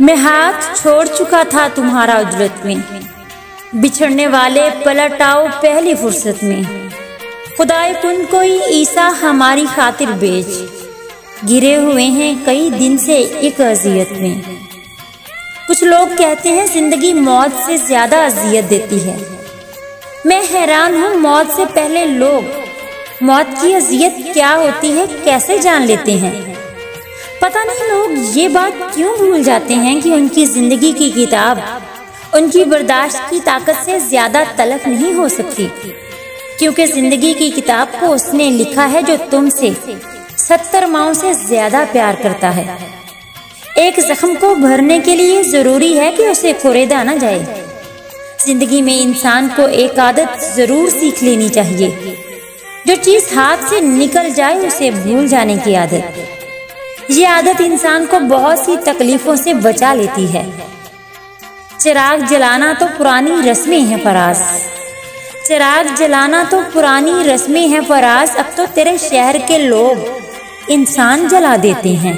मैं हाथ छोड़ चुका था तुम्हारा उजरत में, बिछड़ने वाले पलट आओ पहली फुर्सत में। खुदाए कुन कोई ईसा हमारी खातिर बेच, गिरे हुए हैं कई दिन से एक अजियत में। कुछ लोग कहते हैं जिंदगी मौत से ज्यादा अजियत देती है। मैं हैरान हूँ, मौत से पहले लोग मौत की अजियत क्या होती है कैसे जान लेते हैं। पता नहीं लोग ये बात क्यों भूल जाते हैं कि उनकी जिंदगी की किताब उनकी बर्दाश्त की ताकत से ज्यादा तलख नहीं हो सकती, क्योंकि जिंदगी की किताब को उसने लिखा है जो तुमसे 70 माओं से ज्यादा प्यार करता है। एक जख्म को भरने के लिए जरूरी है कि उसे कुरेदा न जाए। जिंदगी में इंसान को एक आदत जरूर सीख लेनी चाहिए, जो चीज हाथ से निकल जाए उसे भूल जाने की आदत। ये आदत इंसान को बहुत सी तकलीफों से बचा लेती है। चिराग जलाना तो पुरानी रस्में हैं फराज, चिराग जलाना तो पुरानी रस्में हैं फराज। अब तो तेरे शहर के लोग इंसान जला देते हैं।